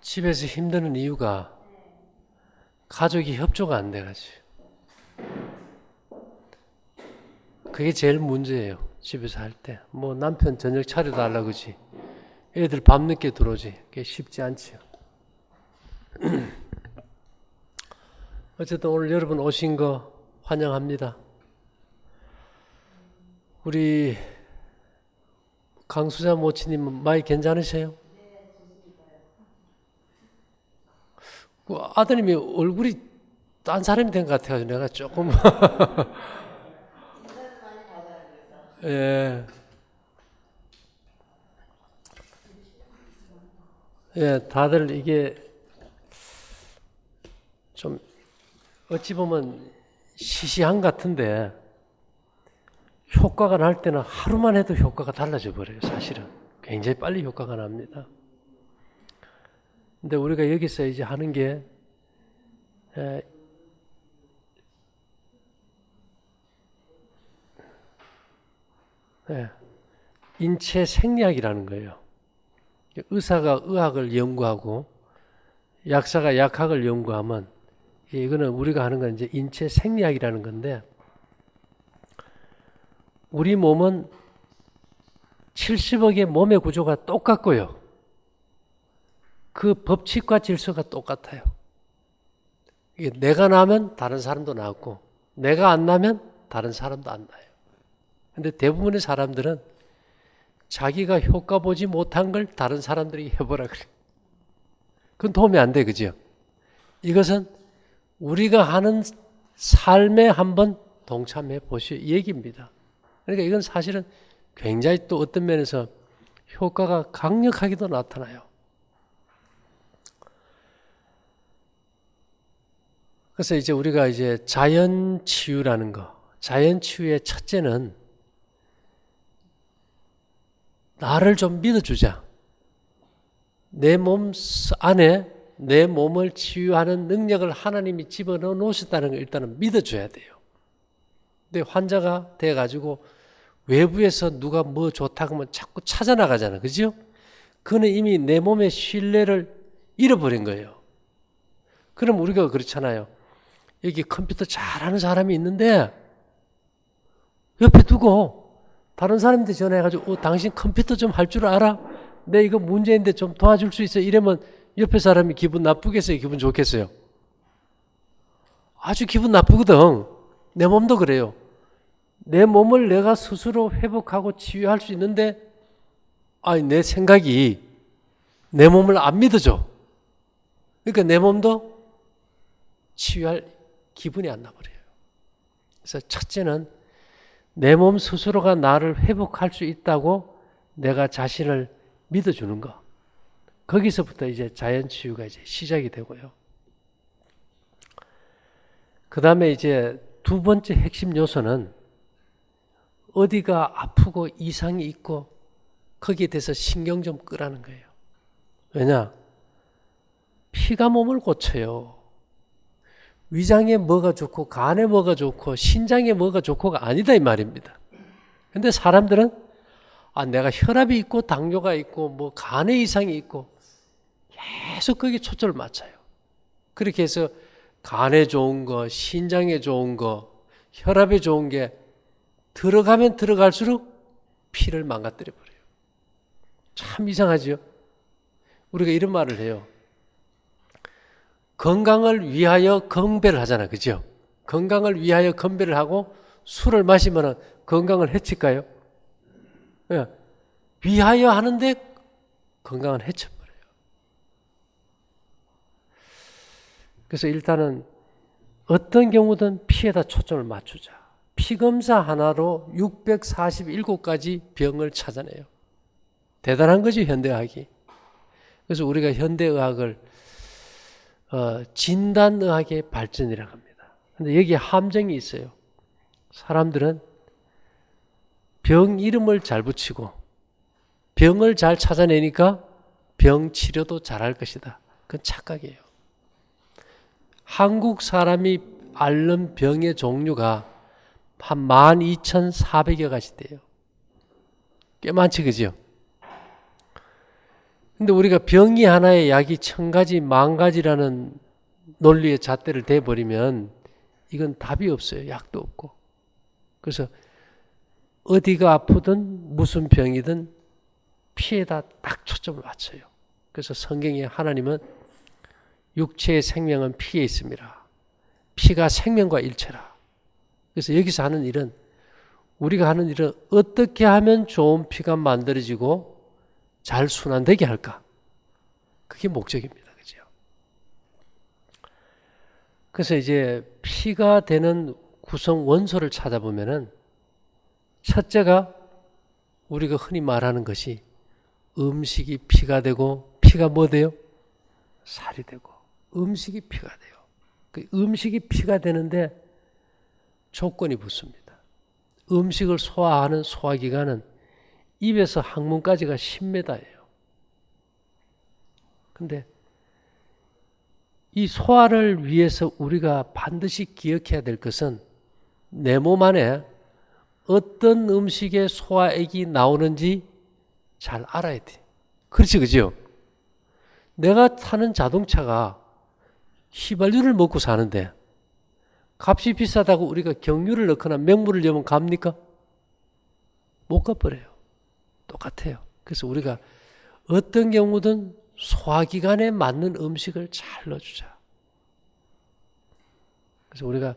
집에서 힘드는 이유가 가족이 협조가 안 돼가지고. 그게 제일 문제예요. 집에서 할 때. 뭐 남편 저녁 차려달라 그러지. 애들 밤늦게 들어오지. 그게 쉽지 않지요. 어쨌든 오늘 여러분 오신 거 환영합니다. 우리 강수자 모치님 많이 괜찮으세요? 그 아드님이 얼굴이 딴 사람이 된 것 같아가지고 내가 조금 예, 예, 다들 이게 좀 어찌 보면 시시한 같은데 효과가 날 때는 하루만 해도 효과가 달라져 버려요. 사실은 굉장히 빨리 효과가 납니다. 근데 우리가 여기서 이제 하는 게 인체 생리학이라는 거예요. 의사가 의학을 연구하고 약사가 약학을 연구하면 이거는 우리가 하는 건 이제 인체 생리학이라는 건데 우리 몸은 70억의 몸의 구조가 똑같고요. 그 법칙과 질서가 똑같아요. 이게 내가 나면 다른 사람도 나고 내가 안 나면 다른 사람도 안 나요. 근데 대부분의 사람들은 자기가 효과 보지 못한 걸 다른 사람들이 해보라 그래. 그건 도움이 안 돼, 그죠? 이것은 우리가 하는 삶에 한번 동참해 보시오 얘기입니다. 그러니까 이건 사실은 굉장히 또 어떤 면에서 효과가 강력하게도 나타나요. 그래서 이제 우리가 이제 자연 치유라는 거, 자연 치유의 첫째는 나를 좀 믿어주자. 내 몸 안에 내 몸을 치유하는 능력을 하나님이 집어넣어 놓으셨다는 걸 일단은 믿어줘야 돼요. 근데 환자가 돼가지고 외부에서 누가 뭐 좋다고 하면 자꾸 찾아나가잖아. 그죠? 그는 이미 내 몸의 신뢰를 잃어버린 거예요. 그럼 우리가 그렇잖아요. 여기 컴퓨터 잘하는 사람이 있는데 옆에 두고 다른 사람한테 전화해가지고 당신 컴퓨터 좀 할 줄 알아? 내 이거 문제인데 좀 도와줄 수 있어? 이러면 옆에 사람이 기분 나쁘겠어요? 기분 좋겠어요? 아주 기분 나쁘거든. 내 몸도 그래요. 내 몸을 내가 스스로 회복하고 치유할 수 있는데 내 생각이 내 몸을 안 믿어줘. 그러니까 내 몸도 치유할 기분이 안 나버려요. 그래서 첫째는 내 몸 스스로가 나를 회복할 수 있다고 내가 자신을 믿어주는 거. 거기서부터 이제 자연치유가 이제 시작이 되고요. 그 다음에 이제 두 번째 핵심 요소는 어디가 아프고 이상이 있고 거기에 대해서 신경 좀 끄라는 거예요. 왜냐? 피가 몸을 고쳐요. 위장에 뭐가 좋고 간에 뭐가 좋고 신장에 뭐가 좋고가 아니다 이 말입니다. 근데 사람들은 내가 혈압이 있고 당뇨가 있고 뭐 간에 이상이 있고 계속 거기에 초점을 맞춰요. 그렇게 해서 간에 좋은 거, 신장에 좋은 거, 혈압에 좋은 게 들어가면 들어갈수록 피를 망가뜨려 버려요. 참 이상하죠? 우리가 이런 말을 해요. 건강을 위하여 건배를 하잖아. 그죠? 건강을 위하여 건배를 하고 술을 마시면 건강을 해칠까요? 예. 위하여 하는데 건강을 해쳐버려요. 그래서 일단은 어떤 경우든 피에다 초점을 맞추자. 피검사 하나로 647가지 병을 찾아내요. 대단한 거지, 현대의학이. 그래서 우리가 현대의학을 진단의학의 발전이라고 합니다. 근데 여기에 함정이 있어요. 사람들은 병 이름을 잘 붙이고 병을 잘 찾아내니까 병 치료도 잘할 것이다. 그건 착각이에요. 한국 사람이 앓는 병의 종류가 한 12,400여 가지 돼요. 꽤 많지, 그죠? 근데 우리가 병이 하나에 약이 1000가지, 10,000가지라는 논리의 잣대를 대버리면 이건 답이 없어요. 약도 없고. 그래서 어디가 아프든 무슨 병이든 피에다 딱 초점을 맞춰요. 그래서 성경에 하나님은 육체의 생명은 피에 있습니다. 피가 생명과 일체라. 그래서 여기서 하는 일은, 우리가 하는 일은 어떻게 하면 좋은 피가 만들어지고 잘 순환되게 할까? 그게 목적입니다. 그죠? 그래서 이제 피가 되는 구성 원소를 찾아보면은 첫째가 우리가 흔히 말하는 것이 음식이 피가 되고, 피가 뭐 돼요? 살이 되고, 음식이 피가 돼요. 그 음식이 피가 되는데 조건이 붙습니다. 음식을 소화하는 소화기관은 입에서 항문까지가 10m예요. 근데 이 소화를 위해서 우리가 반드시 기억해야 될 것은 내 몸 안에 어떤 음식의 소화액이 나오는지 잘 알아야 돼. 그렇지, 그죠? 내가 타는 자동차가 휘발유를 먹고 사는데 값이 비싸다고 우리가 경유를 넣거나 맹물을 넣으면 갑니까? 못 가버려요. 똑같아요. 그래서 우리가 어떤 경우든 소화기관에 맞는 음식을 잘 넣어주자. 그래서 우리가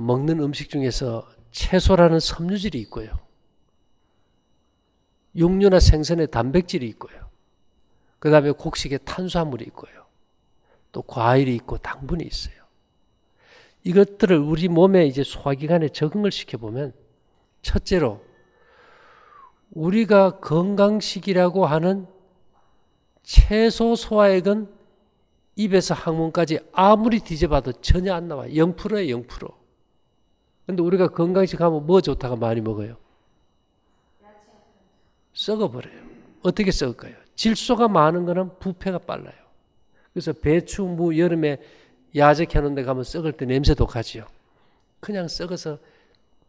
먹는 음식 중에서 채소라는 섬유질이 있고요. 육류나 생선의 단백질이 있고요. 그 다음에 곡식의 탄수화물이 있고요. 또 과일이 있고 당분이 있어요. 이것들을 우리 몸에 이제 소화기관에 적응을 시켜보면 첫째로 우리가 건강식이라고 하는 채소 소화액은 입에서 항문까지 아무리 뒤져봐도 전혀 안 나와요. 0%예요, 0%. 근데 우리가 건강식 하면 뭐 좋다가 많이 먹어요? 썩어버려요. 어떻게 썩을까요? 질소가 많은 거는 부패가 빨라요. 그래서 배추, 무 여름에 야적 해놓은 데 가면 썩을 때 냄새 독하지요. 그냥 썩어서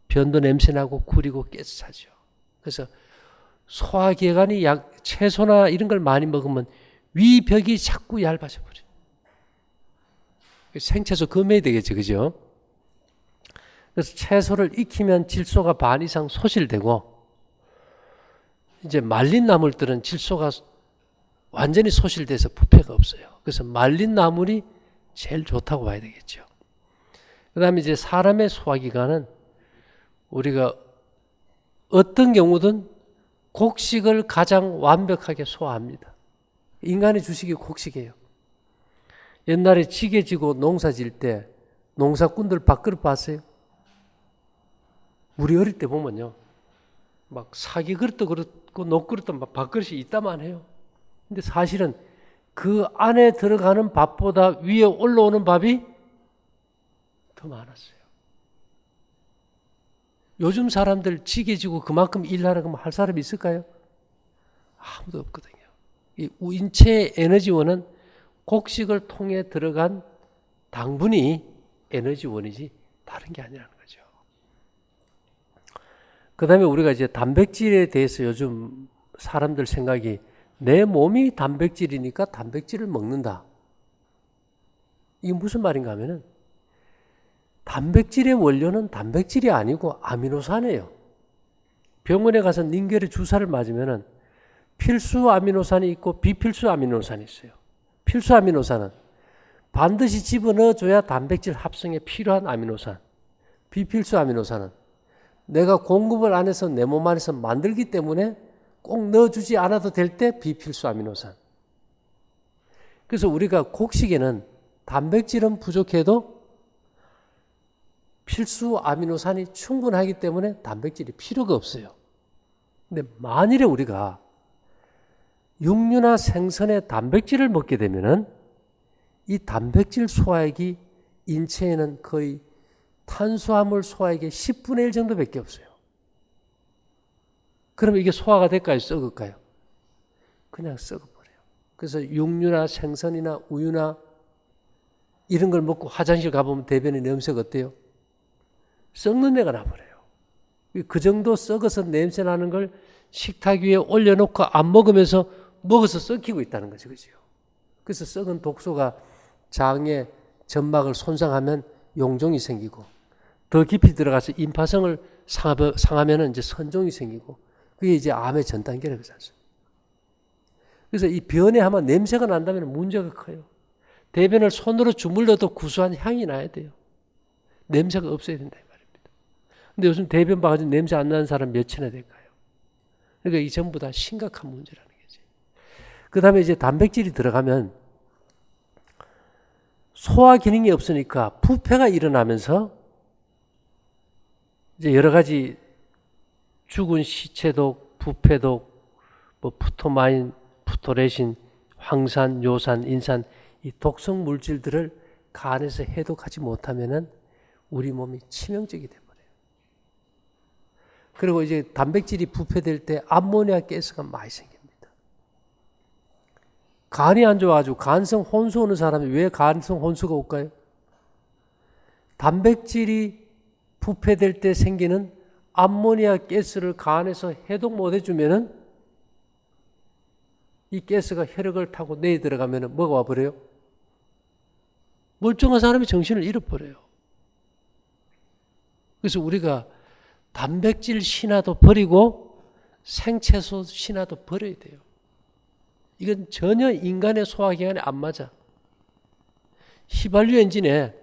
변도 냄새 나고 구리고 깨서 차죠. 그래서 소화기관이 채소나 이런 걸 많이 먹으면 위벽이 자꾸 얇아져 버려요. 생채소 금해야 되겠죠, 그죠? 그래서 채소를 익히면 질소가 반 이상 소실되고, 이제 말린 나물들은 질소가 완전히 소실돼서 부패가 없어요. 그래서 말린 나물이 제일 좋다고 봐야 되겠죠. 그 다음에 이제 사람의 소화기관은 우리가 어떤 경우든 곡식을 가장 완벽하게 소화합니다. 인간의 주식이 곡식이에요. 옛날에 지게 지고 농사 질 때 농사꾼들 밥그릇 봤어요? 우리 어릴 때 보면요. 막 사기 그릇도 그렇고 녹그릇도 막 밥그릇이 있다만 해요. 근데 사실은 그 안에 들어가는 밥보다 위에 올라오는 밥이 더 많았어요. 요즘 사람들 지게 지고 그만큼 일하라고 하면 할 사람이 있을까요? 아무도 없거든요. 이 인체의 에너지원은 곡식을 통해 들어간 당분이 에너지원이지 다른 게 아니라는 거죠. 그 다음에 우리가 이제 단백질에 대해서 요즘 사람들 생각이 내 몸이 단백질이니까 단백질을 먹는다. 이게 무슨 말인가 하면은 단백질의 원료는 단백질이 아니고 아미노산이에요. 병원에 가서 닌겔의 주사를 맞으면은 필수 아미노산이 있고 비필수 아미노산이 있어요. 필수 아미노산은 반드시 집어넣어줘야 단백질 합성에 필요한 아미노산. 비필수 아미노산은 내가 공급을 안 해서 내 몸 안에서 만들기 때문에 꼭 넣어주지 않아도 될 때 비필수 아미노산. 그래서 우리가 곡식에는 단백질은 부족해도 필수 아미노산이 충분하기 때문에 단백질이 필요가 없어요. 근데 만일에 우리가 육류나 생선의 단백질을 먹게 되면은 이 단백질 소화액이 인체에는 거의 탄수화물 소화액의 10분의 1 정도밖에 없어요. 그러면 이게 소화가 될까요? 썩을까요? 그냥 썩어버려요. 그래서 육류나 생선이나 우유나 이런 걸 먹고 화장실 가보면 대변의 냄새가 어때요? 썩는 내가 나버려요. 그 정도 썩어서 냄새 나는 걸 식탁 위에 올려놓고 안 먹으면서 먹어서 썩히고 있다는 거죠. 그죠? 그래서 썩은 독소가 장의 점막을 손상하면 용종이 생기고 더 깊이 들어가서 임파성을 상하면 이제 선종이 생기고 그게 이제 암의 전 단계라고 하죠. 그래서 이 변에 아마 냄새가 난다면 문제가 커요. 대변을 손으로 주물러도 구수한 향이 나야 돼요. 냄새가 없어야 된다 이 말입니다. 근데 요즘 대변 봐가지고 냄새 안 나는 사람 몇이나 될까요? 그러니까 이 전부 다 심각한 문제라는 거지. 그 다음에 이제 단백질이 들어가면 소화 기능이 없으니까 부패가 일어나면서 이제 여러 가지 죽은 시체독, 부패독, 뭐 푸토마인, 푸토레신, 황산, 요산, 인산 이 독성 물질들을 간에서 해독하지 못하면은 우리 몸이 치명적이 돼버려요. 그리고 이제 단백질이 부패될 때 암모니아 가스가 많이 생깁니다. 간이 안 좋아가지고 간성 혼수 오는 사람이 왜 간성 혼수가 올까요? 단백질이 부패될 때 생기는 암모니아 가스를 간에서 해독 못 해주면은 이 가스가 혈액을 타고 내에 들어가면은 뭐가 와버려요? 멀쩡한 사람이 정신을 잃어버려요. 그래서 우리가 단백질 신화도 버리고 생채소 신화도 버려야 돼요. 이건 전혀 인간의 소화기관에 안 맞아. 휘발유 엔진에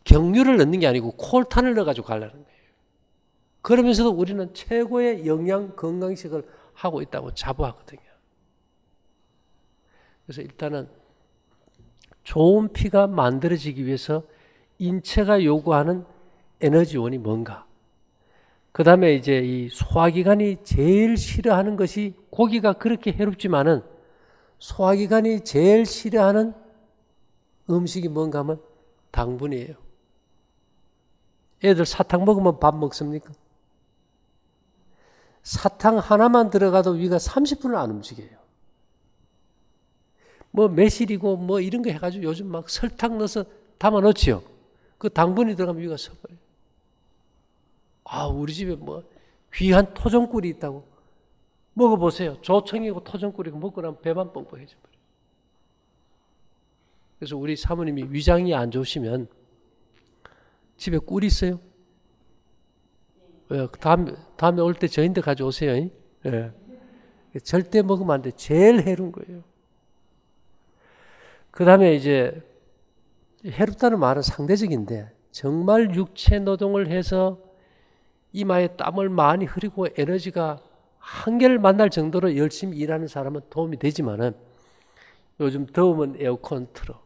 경유를 넣는 게 아니고 콜탄을 넣어가지고 가려는 거예요. 그러면서도 우리는 최고의 영양 건강식을 하고 있다고 자부하거든요. 그래서 일단은 좋은 피가 만들어지기 위해서 인체가 요구하는 에너지원이 뭔가. 그 다음에 이제 이 소화기관이 제일 싫어하는 것이 고기가 그렇게 해롭지만은 소화기관이 제일 싫어하는 음식이 뭔가 하면 당분이에요. 애들 사탕 먹으면 밥 먹습니까? 사탕 하나만 들어가도 위가 30분을 안 움직여요. 뭐 매실이고 뭐 이런 거 해가지고 요즘 막 설탕 넣어서 담아 넣지요. 그 당분이 들어가면 위가 서버려요. 아, 우리 집에 뭐 귀한 토종꿀이 있다고 먹어보세요. 조청이고 토종꿀이고 먹고 나면 배만 뻥뻥해져 버려요. 그래서 우리 사모님이 위장이 안 좋으시면 집에 꿀 있어요? 다음에 올 때 저희한테 가져오세요. 예. 절대 먹으면 안 돼. 제일 해로운 거예요. 그 다음에 이제 해롭다는 말은 상대적인데 정말 육체 노동을 해서 이마에 땀을 많이 흐리고 에너지가 한계를 만날 정도로 열심히 일하는 사람은 도움이 되지만은 요즘 더우면 에어컨 틀어,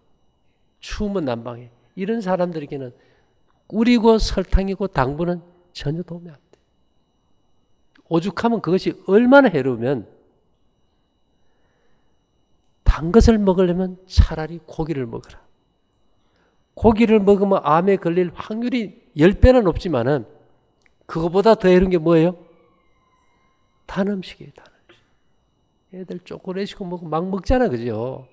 추우면 난방해. 이런 사람들에게는 꿀이고 설탕이고 당분은 전혀 도움이 안 돼. 오죽하면 그것이 얼마나 해로우면 단 것을 먹으려면 차라리 고기를 먹어라. 고기를 먹으면 암에 걸릴 확률이 10배는 높지만은 그거보다 더 해로운 게 뭐예요? 단 음식이에요. 단 음식. 애들 초콜릿이고 먹고 막 먹잖아. 그죠?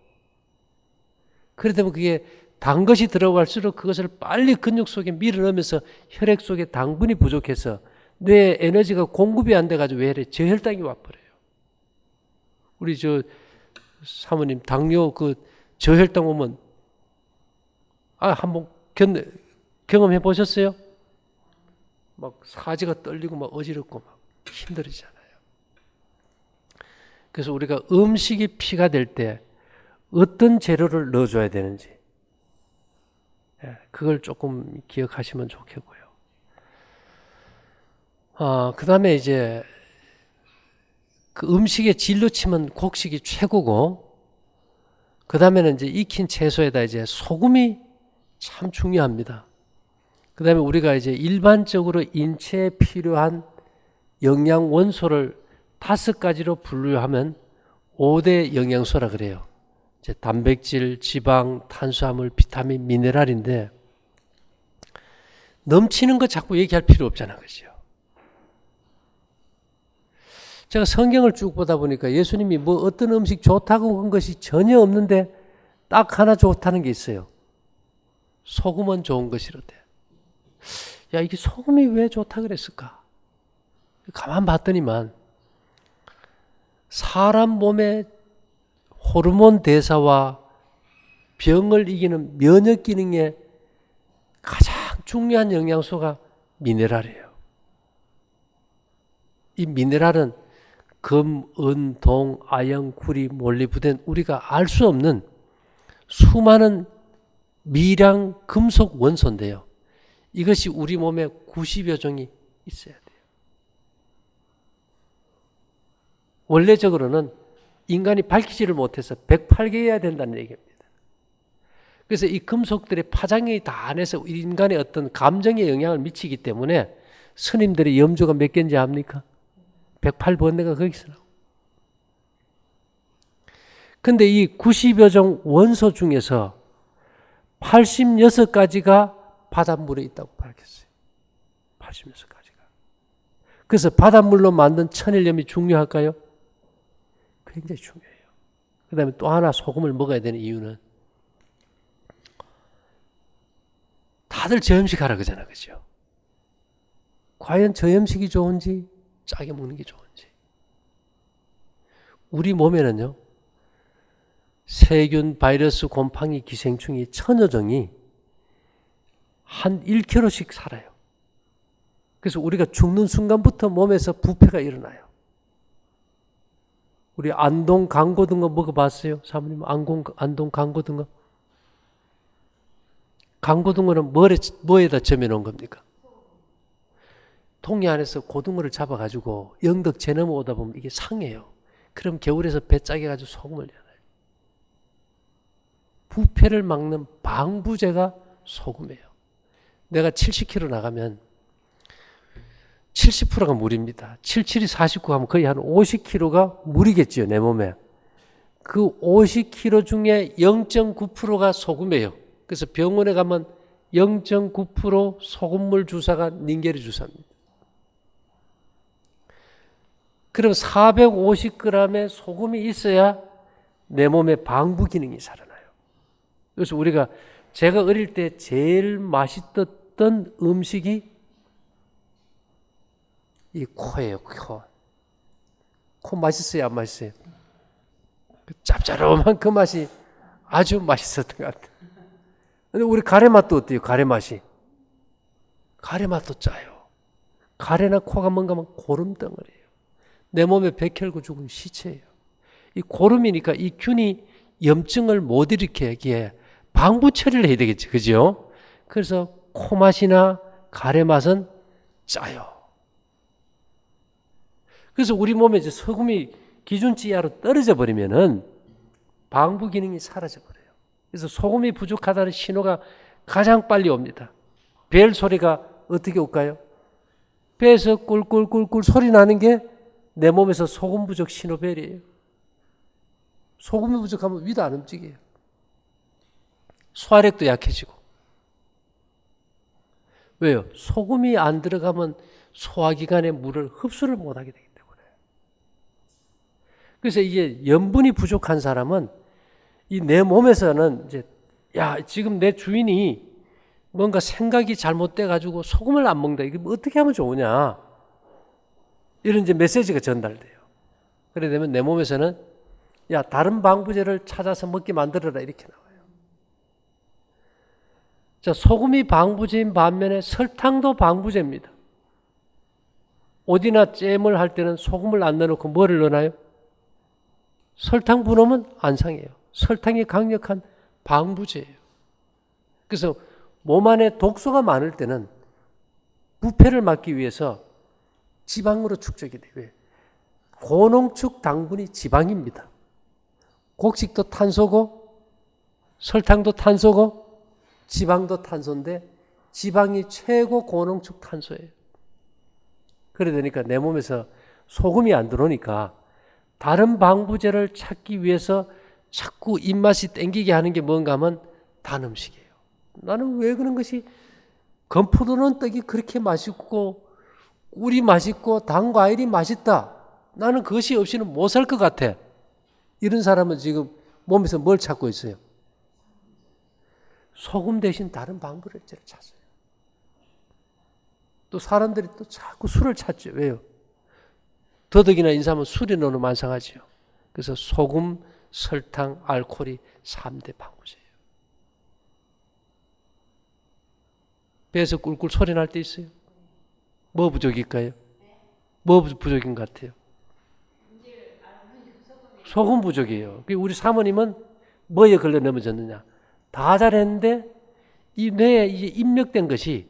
그러다 보면 그게 단 것이 들어갈수록 그것을 빨리 근육 속에 밀어넣으면서 혈액 속에 당분이 부족해서 뇌에 에너지가 공급이 안 돼가지고 왜 이래? 저혈당이 와버려요. 우리 저 사모님 당뇨 그 저혈당 오면 한번 경험해 보셨어요? 막 사지가 떨리고 막 어지럽고 막 힘들어지잖아요. 그래서 우리가 음식이 피가 될 때 어떤 재료를 넣어줘야 되는지 그걸 조금 기억하시면 좋겠고요. 그 다음에 이제 그 음식의 질로 치면 곡식이 최고고, 그 다음에는 이제 익힌 채소에다 이제 소금이 참 중요합니다. 그 다음에 우리가 이제 일반적으로 인체에 필요한 영양 원소를 5가지로 분류하면 5대 영양소라 그래요. 이제 단백질, 지방, 탄수화물, 비타민, 미네랄인데 넘치는 거 자꾸 얘기할 필요 없잖아, 그죠? 제가 성경을 쭉 보다 보니까 예수님이 뭐 어떤 음식 좋다고 한 것이 전혀 없는데 딱 하나 좋다는 게 있어요. 소금은 좋은 것이로되. 야, 이게 소금이 왜 좋다 그랬을까? 가만 봤더니만 사람 몸의 호르몬 대사와 병을 이기는 면역 기능에 가장 중요한 영양소가 미네랄이에요. 이 미네랄은 금, 은, 동, 아연, 구리, 몰리브덴 우리가 알 수 없는 수많은 미량 금속 원소인데요. 이것이 우리 몸에 90여 종이 있어야 돼요. 원래적으로는 인간이 밝히지를 못해서 108개여야 된다는 얘기입니다. 그래서 이 금속들의 파장이 다 안에서 인간의 어떤 감정에 영향을 미치기 때문에 스님들의 염주가 몇 개인지 압니까? 108번뇌가 거기서 나오고. 근데 이 90여 종 원소 중에서 86가지가 바닷물에 있다고 밝혔어요. 86가지가. 그래서 바닷물로 만든 천일염이 중요할까요? 굉장히 중요해요. 그 다음에 또 하나 소금을 먹어야 되는 이유는 다들 저염식 하라 그러잖아. 그죠? 과연 저염식이 좋은지 짜게 먹는 게 좋은지. 우리 몸에는요. 세균, 바이러스, 곰팡이, 기생충이 천여 종이 한 1kg씩 살아요. 그래서 우리가 죽는 순간부터 몸에서 부패가 일어나요. 우리 안동 강고등어 먹어봤어요? 사모님 안동 강고등어? 강고등어는 뭐에다 점여놓은 겁니까? 통이 안에서 고등어를 잡아가지고 영덕 재 넘어오다 보면 이게 상해요. 그럼 겨울에서 배 짜게 가지고 소금을 내놔요. 부패를 막는 방부제가 소금이에요. 내가 70kg 나가면 70%가 물입니다. 77이 49 하면 거의 한 50kg가 물이겠죠, 내 몸에. 그 50kg 중에 0.9%가 소금이에요. 그래서 병원에 가면 0.9% 소금물 주사가 닌게르 주사입니다. 그럼 450g의 소금이 있어야 내 몸의 방부 기능이 살아나요. 그래서 제가 어릴 때 제일 맛있었던 음식이 이 코예요, 코. 코 맛있어요, 안 맛있어요? 그 짭짤한 그 맛이 아주 맛있었던 것 같아요. 근데 우리 가래 맛도 어때요? 가래 맛이. 가래 맛도 짜요. 가래나 코가 뭔가 하면 고름덩어리예요. 내 몸에 백혈구 죽은 시체예요. 이 고름이니까 이 균이 염증을 못 일으키기에 방부 처리를 해야 되겠죠. 그죠? 그래서 코 맛이나 가래 맛은 짜요. 그래서 우리 몸에 이제 소금이 기준치 이하로 떨어져 버리면은 방부 기능이 사라져 버려요. 그래서 소금이 부족하다는 신호가 가장 빨리 옵니다. 벨 소리가 어떻게 올까요? 배에서 꿀꿀꿀꿀 소리 나는 게 내 몸에서 소금 부족 신호벨이에요. 소금이 부족하면 위도 안 움직여요. 소화력도 약해지고. 왜요? 소금이 안 들어가면 소화기관에 물을 흡수를 못하게 되기 때문에. 그래서 이게 염분이 부족한 사람은 이 내 몸에서는 이제 지금 내 주인이 뭔가 생각이 잘못돼 가지고 소금을 안 먹는다. 이게 어떻게 하면 좋으냐? 이런 이제 메시지가 전달돼요. 그래 되면 내 몸에서는 다른 방부제를 찾아서 먹게 만들어라 이렇게 나와요. 자, 소금이 방부제인 반면에 설탕도 방부제입니다. 오디나 잼을 할 때는 소금을 안 넣어놓고 뭐를 넣나요? 설탕 부으면 안 상해요. 설탕이 강력한 방부제예요. 그래서 몸 안에 독소가 많을 때는 부패를 막기 위해서 지방으로 축적이 돼요. 고농축 당분이 지방입니다. 곡식도 탄소고 설탕도 탄소고 지방도 탄소인데 지방이 최고 고농축 탄소예요. 그래 되니까 내 몸에서 소금이 안 들어오니까 다른 방부제를 찾기 위해서 자꾸 입맛이 땡기게 하는 게 뭔가 하면 단 음식이에요. 나는 왜 그런 것이 건포도는 떡이 그렇게 맛있고 꿀이 맛있고 단 과일이 맛있다. 나는 그것이 없이는 못 살 것 같아. 이런 사람은 지금 몸에서 뭘 찾고 있어요? 소금 대신 다른 방부제를 찾아요. 또 사람들이 또 자꾸 술을 찾죠. 왜요? 더덕이나 인삼은 술이 너무 만성하죠. 그래서 소금, 설탕, 알코올이 3대 방부제예요. 배에서 꿀꿀 소리 날 때 있어요? 뭐 부족일까요? 뭐 부족인 것 같아요? 소금 부족이에요. 우리 사모님은 뭐에 걸려 넘어졌느냐? 다 잘했는데 이 뇌에 이제 입력된 것이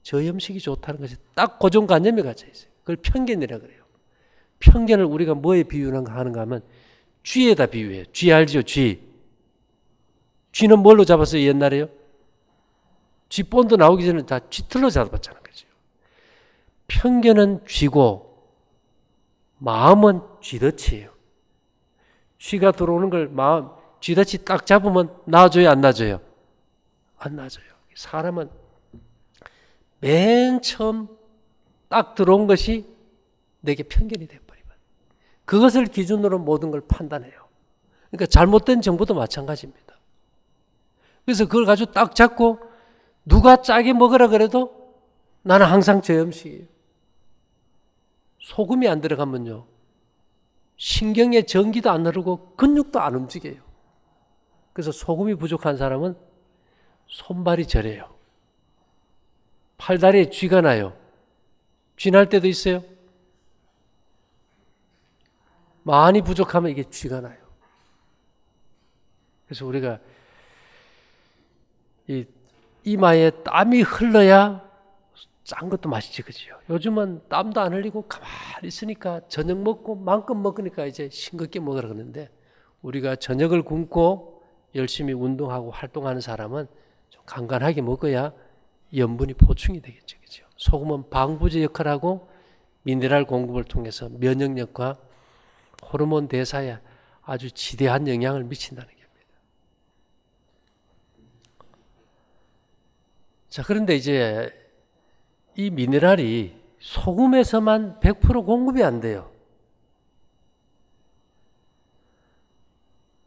저염식이 좋다는 것이 딱 고정관념에 갇혀 있어요. 그걸 편견이라 그래요. 편견을 우리가 뭐에 비유하는가 하면 쥐에다 비유해요. 쥐 알죠? 쥐. 쥐는 뭘로 잡았어요? 옛날에요? 쥐 본드 나오기 전에 다 쥐틀로 잡았잖아요. 그죠? 편견은 쥐고 마음은 쥐덫이에요. 쥐가 들어오는 걸 쥐덫이 딱 잡으면 놔줘요? 안 놔줘요? 안 놔줘요. 사람은 맨 처음 딱 들어온 것이 내게 편견이 돼버리면 그것을 기준으로 모든 걸 판단해요. 그러니까 잘못된 정보도 마찬가지입니다. 그래서 그걸 가지고 딱 잡고 누가 짜게 먹으라 그래도 나는 항상 저염식이에요. 소금이 안 들어가면요, 신경의 전기도 안 흐르고 근육도 안 움직여요. 그래서 소금이 부족한 사람은 손발이 저려요. 팔다리에 쥐가 나요. 쥐 날 때도 있어요. 많이 부족하면 이게 쥐가 나요. 그래서 우리가 이 이마에 땀이 흘러야 짠 것도 맛있지, 그죠? 요즘은 땀도 안 흘리고 가만히 있으니까 저녁 먹고 만큼 먹으니까 이제 싱겁게 먹으라 그러는데, 우리가 저녁을 굶고 열심히 운동하고 활동하는 사람은 좀 간간하게 먹어야 염분이 보충이 되겠죠, 그죠? 소금은 방부제 역할을 하고 미네랄 공급을 통해서 면역력과 호르몬 대사에 아주 지대한 영향을 미친다는 겁니다. 자, 그런데 이제 이 미네랄이 소금에서만 100% 공급이 안 돼요.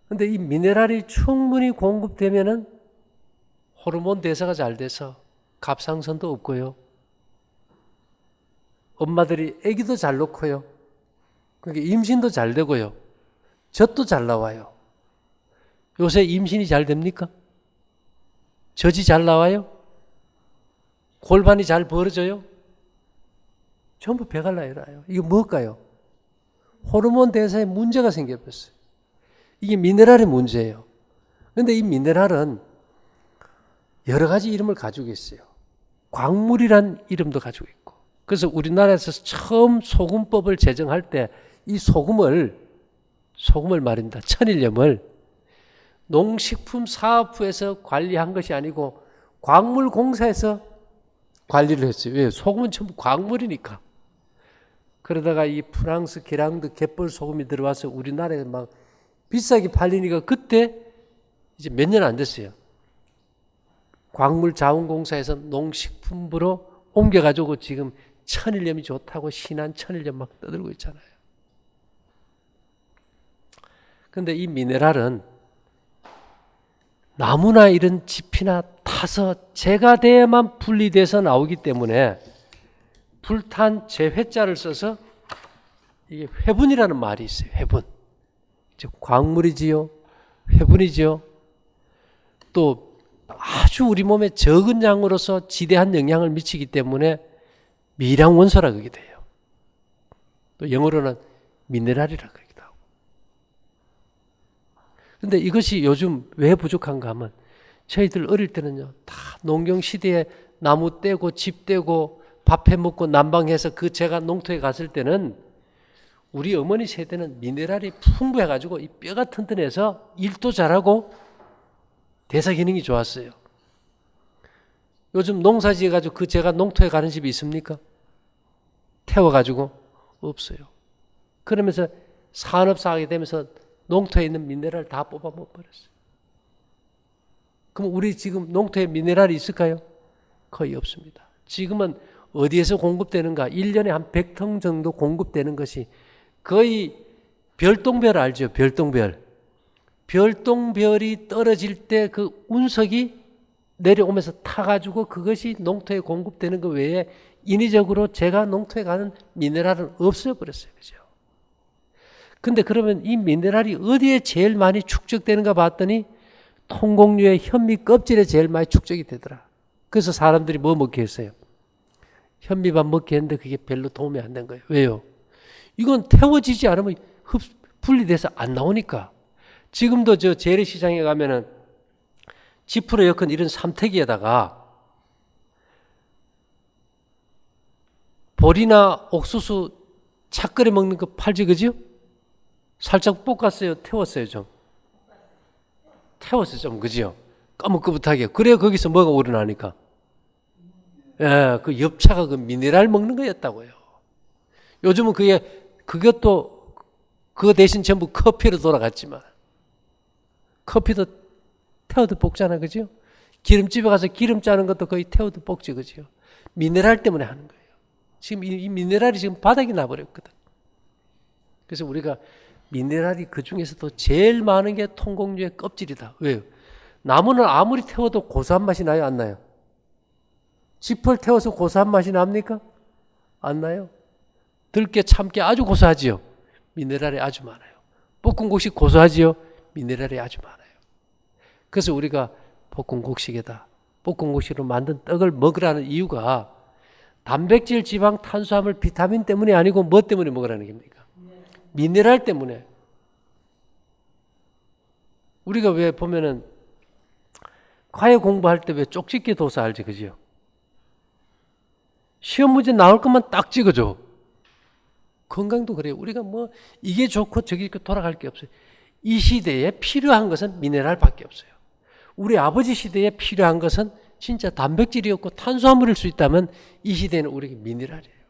그런데 이 미네랄이 충분히 공급되면은 호르몬 대사가 잘 돼서 갑상선도 없고요, 엄마들이 아기도 잘 놓고요, 그러니까 임신도 잘 되고요, 젖도 잘 나와요. 요새 임신이 잘 됩니까? 젖이 잘 나와요? 골반이 잘 벌어져요? 전부 배갈라요. 이거 뭘까요? 호르몬 대사에 문제가 생겨버렸어요. 이게 미네랄의 문제예요. 그런데 이 미네랄은 여러 가지 이름을 가지고 있어요. 광물이란 이름도 가지고 있고. 그래서 우리나라에서 처음 소금법을 제정할 때 이 소금을 말입니다. 천일염을 농식품사업부에서 관리한 것이 아니고 광물공사에서 관리를 했어요. 왜? 소금은 전부 광물이니까. 그러다가 이 프랑스 게랑드 갯벌 소금이 들어와서 우리나라에 막 비싸게 팔리니까 그때 이제 몇 년 안 됐어요. 광물자원공사에서 농식품부로 옮겨가지고 지금 천일염이 좋다고 신한 천일염 막 떠들고 있잖아요. 그런데 이 미네랄은 나무나 이런 짚이나 타서 재가 돼야만 분리돼서 나오기 때문에 불탄 재회자를 써서 이게 회분이라는 말이 있어요. 회분. 즉 광물이지요, 회분이지요. 또 아주 우리 몸에 적은 양으로서 지대한 영향을 미치기 때문에 미량 원소라 그러게 돼요. 또 영어로는 미네랄이라 그러기도 하고. 그런데 이것이 요즘 왜 부족한가 하면, 저희들 어릴 때는요, 다 농경 시대에 나무 떼고 집 떼고 밥해 먹고 난방해서 그 제가 농토에 갔을 때는 우리 어머니 세대는 미네랄이 풍부해가지고 이 뼈가 튼튼해서 일도 잘하고 대사 기능이 좋았어요. 요즘 농사 지어가지고 그 제가 농토에 가는 집이 있습니까? 태워가지고 없어요. 그러면서 산업사 하게 되면서 농토에 있는 미네랄 다 뽑아 먹어버렸어요. 그럼 우리 지금 농토에 미네랄이 있을까요? 거의 없습니다. 지금은 어디에서 공급되는가? 1년에 한 100톤 정도 공급되는 것이 거의 별똥별 알죠? 별똥별. 별똥별이 떨어질 때 그 운석이 내려오면서 타가지고 그것이 농토에 공급되는 것 외에 인위적으로 제가 농토에 가는 미네랄은 없어져 버렸어요. 그죠? 근데 그러면 이 미네랄이 어디에 제일 많이 축적되는가 봤더니 통곡류의 현미 껍질에 제일 많이 축적이 되더라. 그래서 사람들이 뭐 먹게 했어요? 현미밥 먹게 했는데 그게 별로 도움이 안 된 거예요. 왜요? 이건 태워지지 않으면 분리돼서 안 나오니까. 지금도 저 재래시장에 가면은 지프로 엮은 이런 삼태기에다가 보리나 옥수수 차 끓여 먹는 거 팔지, 그죠? 살짝 볶았어요? 태웠어요, 좀? 태웠어요, 좀, 그죠? 까뭇까뭇하게. 그래야 거기서 뭐가 우러나니까. 예, 그 엽차가 그 미네랄 먹는 거였다고요. 요즘은 그것도, 그거 대신 전부 커피로 돌아갔지만, 커피도 태워도 볶잖아, 그죠? 기름집에 가서 기름 짜는 것도 거의 태워도 볶지, 그죠? 미네랄 때문에 하는 거예요. 지금 이 미네랄이 지금 바닥이 나버렸거든. 그래서 우리가 미네랄이 그 중에서도 제일 많은 게 통곡류의 껍질이다. 왜요? 나무는 아무리 태워도 고소한 맛이 나요, 안 나요? 짚을 태워서 고소한 맛이 납니까? 안 나요? 들깨, 참깨 아주 고소하지요? 미네랄이 아주 많아요. 볶음국식 고소하지요? 미네랄이 아주 많아요. 그래서 우리가 볶음국식에다 볶음국식으로 만든 떡을 먹으라는 이유가 단백질, 지방, 탄수화물, 비타민 때문이 아니고 뭐 때문에 먹으라는 겁니까? 미네랄 때문에. 우리가 왜 보면은 과외 공부할 때 왜 쪽집게 도서 알지, 그죠? 시험 문제 나올 것만 딱 찍어줘. 건강도 그래요. 우리가 뭐 이게 좋고 저게 좋고 돌아갈 게 없어요. 이 시대에 필요한 것은 미네랄밖에 없어요. 우리 아버지 시대에 필요한 것은 진짜 단백질이었고 탄수화물일 수 있다면 이 시대에는 우리에게 미네랄이에요.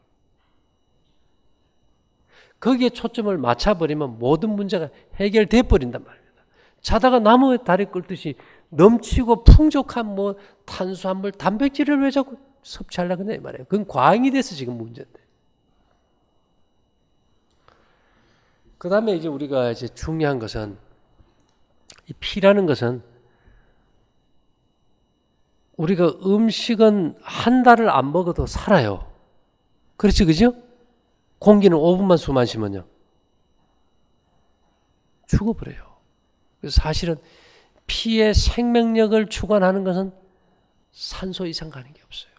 거기에 초점을 맞춰버리면 모든 문제가 해결돼 버린단 말입니다. 자다가 나무 다리 끌듯이 넘치고 풍족한 뭐 탄수화물, 단백질을 왜 자꾸 섭취하려고 하냐 이 말이에요. 그건 과잉이 돼서 지금 문제인데. 그 다음에 이제 우리가 이제 중요한 것은 이 피라는 것은 우리가 음식은 한 달을 안 먹어도 살아요. 그렇지, 그죠? 공기는 5분만 숨 안 쉬면요. 죽어버려요. 그래서 사실은 피의 생명력을 주관하는 것은 산소 이상 가는 게 없어요.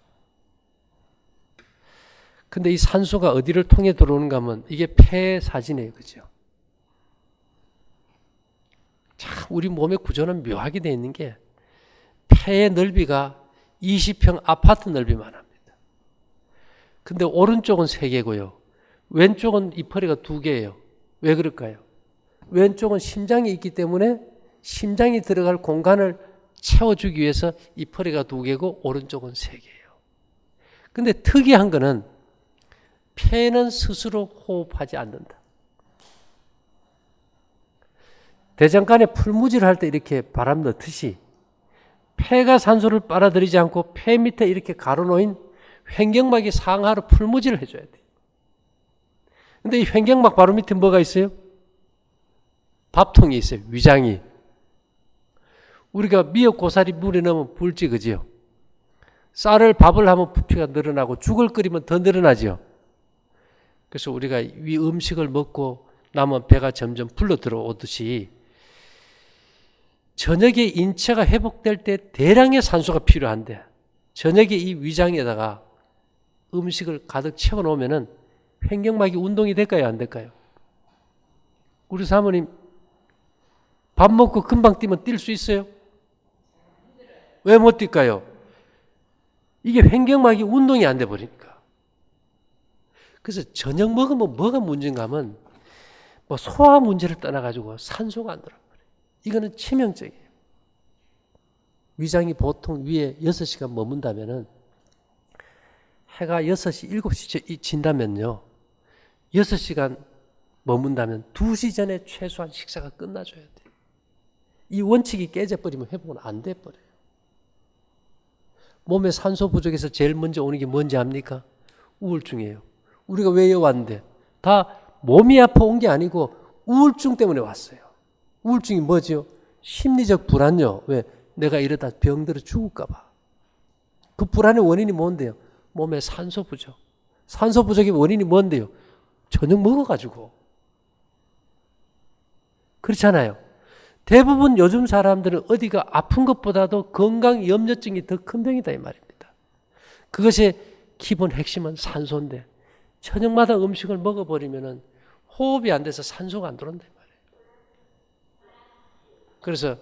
근데 이 산소가 어디를 통해 들어오는가 하면 이게 폐 사진이에요. 그죠? 참, 우리 몸의 구조는 묘하게 되어 있는 게 폐의 넓이가 20평 아파트 넓이만 합니다. 근데 오른쪽은 3개고요. 왼쪽은 이파리가 2개예요. 왜 그럴까요? 왼쪽은 심장이 있기 때문에 심장이 들어갈 공간을 채워주기 위해서 이파리가 2개고 오른쪽은 3개예요. 근데 특이한 거는 폐는 스스로 호흡하지 않는다. 대장간에 풀무질을 할 때 이렇게 바람 넣듯이 폐가 산소를 빨아들이지 않고 폐 밑에 이렇게 가로놓인 횡격막이 상하로 풀무질을 해줘야 돼. 근데 이 횡격막 바로 밑에 뭐가 있어요? 밥통이 있어요. 위장이. 우리가 미역 고사리 물에 넣으면 불지, 그지요? 쌀을 밥을 하면 부피가 늘어나고 죽을 끓이면 더 늘어나지요. 그래서 우리가 이 음식을 먹고 나면 배가 점점 불러 들어오듯이 저녁에 인체가 회복될 때 대량의 산소가 필요한데 저녁에 이 위장에다가 음식을 가득 채워놓으면은 횡격막이 운동이 될까요? 안 될까요? 우리 사모님 밥 먹고 금방 뛰면 뛸 수 있어요? 왜 못 뛸까요? 이게 횡격막이 운동이 안 돼 버리니까. 그래서 저녁 먹으면 뭐가 문제인가 하면 뭐 소화 문제를 떠나가지고 산소가 안 들어가요. 이거는 치명적이에요. 위장이 보통 위에 6시간 머문다면은 해가 6시, 7시 진다면요. 6시간 머문다면 2시 전에 최소한 식사가 끝나줘야 돼요. 이 원칙이 깨져버리면 회복은 안 돼버려요. 몸에 산소 부족해서 제일 먼저 오는 게 뭔지 압니까? 우울증이에요. 우리가 왜 여기 왔는데? 다 몸이 아파 온 게 아니고 우울증 때문에 왔어요. 우울증이 뭐죠? 심리적 불안요. 왜? 내가 이러다 병들어 죽을까 봐. 그 불안의 원인이 뭔데요? 몸에 산소 부족. 산소 부족의 원인이 뭔데요? 저녁 먹어가지고. 그렇잖아요. 대부분 요즘 사람들은 어디가 아픈 것보다도 건강 염려증이 더 큰 병이다 이 말입니다. 그것의 기본 핵심은 산소인데 저녁마다 음식을 먹어버리면 호흡이 안 돼서 산소가 안 들어온다 이 말이에요. 그래서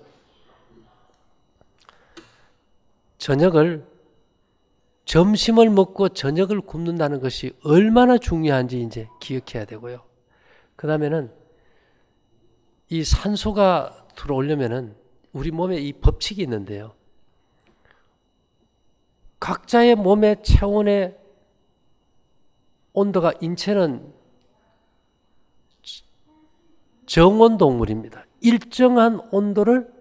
점심을 먹고 저녁을 굶는다는 것이 얼마나 중요한지 이제 기억해야 되고요. 그 다음에는 이 산소가 들어오려면은 우리 몸에 이 법칙이 있는데요. 각자의 몸의 체온의 온도가 인체는 정온 동물입니다. 일정한 온도를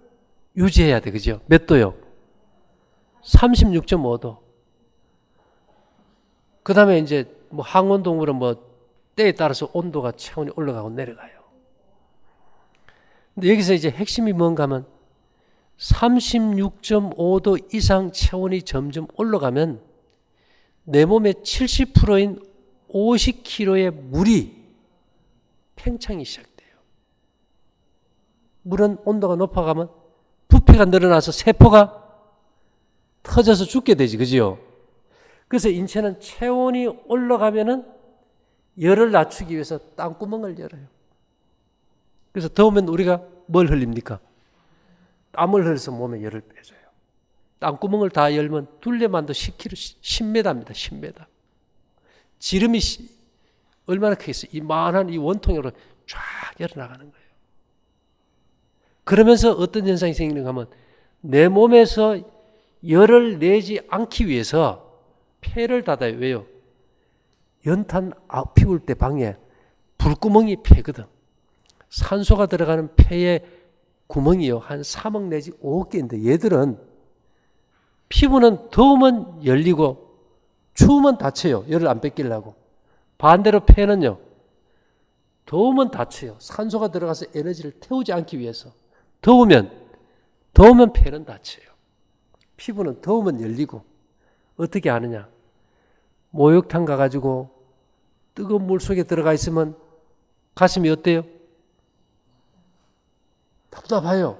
유지해야 돼. 그죠? 몇 도요? 36.5도. 그 다음에 이제 뭐 항온 동물은 뭐 때에 따라서 온도가 체온이 올라가고 내려가요. 근데 여기서 이제 핵심이 뭔가 하면 36.5도 이상 체온이 점점 올라가면 내 몸의 70%인 50kg의 물이 팽창이 시작돼요. 물은 온도가 높아가면 부피가 늘어나서 세포가 터져서 죽게 되지, 그지요? 그래서 인체는 체온이 올라가면은 열을 낮추기 위해서 땀구멍을 열어요. 그래서 더우면 우리가 뭘 흘립니까? 땀을 흘려서 몸에 열을 빼줘요. 땀구멍을 다 열면 둘레만도 10m입니다. 10m. 지름이 얼마나 크겠어요? 이만한 이 원통으로 쫙 열어나가는 거예요. 그러면서 어떤 현상이 생기는가 하면 내 몸에서 열을 내지 않기 위해서 폐를 닫아요. 왜요? 연탄 피울 때 방에 불구멍이 폐거든. 산소가 들어가는 폐의 구멍이요. 한 3억 내지 5억 개인데 얘들은 피부는 더우면 열리고 추우면 닫혀요. 열을 안 뺏기려고. 반대로 폐는요. 더우면 닫혀요. 산소가 들어가서 에너지를 태우지 않기 위해서. 더우면 폐는 닫혀요. 피부는 더우면 열리고. 어떻게 아느냐? 목욕탕 가가지고 뜨거운 물 속에 들어가 있으면 가슴이 어때요? 답답해요.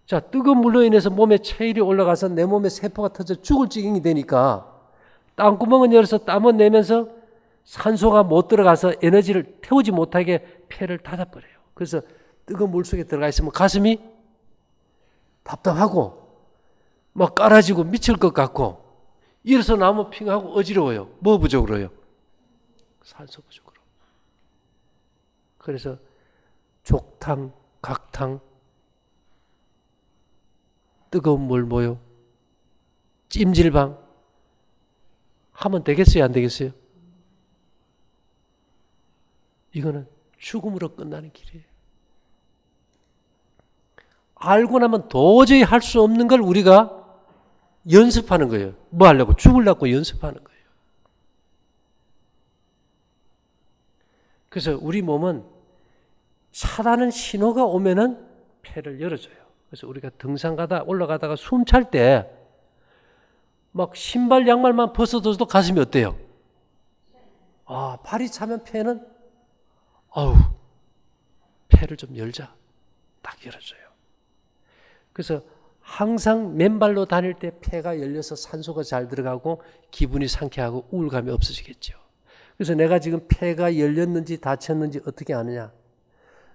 자, 뜨거운 물로 인해서 몸에 체열이 올라가서 내 몸에 세포가 터져 죽을 지경이 되니까 땀구멍은 열어서 땀을 내면서 산소가 못 들어가서 에너지를 태우지 못하게 폐를 닫아버려요. 그래서 뜨거운 물 속에 들어가 있으면 가슴이 답답하고 막 깔아지고 미칠 것 같고 일어서 나면 핑하고 어지러워요. 뭐 부족으로요? 산소 부족으로. 그래서 족탕, 각탕, 뜨거운 물 뭐요? 찜질방 하면 되겠어요? 안 되겠어요? 이거는 죽음으로 끝나는 길이에요. 알고 나면 도저히 할 수 없는 걸 우리가 연습하는 거예요. 뭐 하려고? 죽으려고 연습하는 거예요. 그래서 우리 몸은 차다는 신호가 오면은 폐를 열어줘요. 그래서 우리가 등산 가다 올라가다가 숨 찰 때 막 신발 양말만 벗어둬도 가슴이 어때요? 아, 발이 차면 폐는 폐를 좀 열자. 딱 열어줘요. 그래서 항상 맨발로 다닐 때 폐가 열려서 산소가 잘 들어가고 기분이 상쾌하고 우울감이 없어지겠죠. 그래서 내가 지금 폐가 열렸는지 닫혔는지 어떻게 아느냐?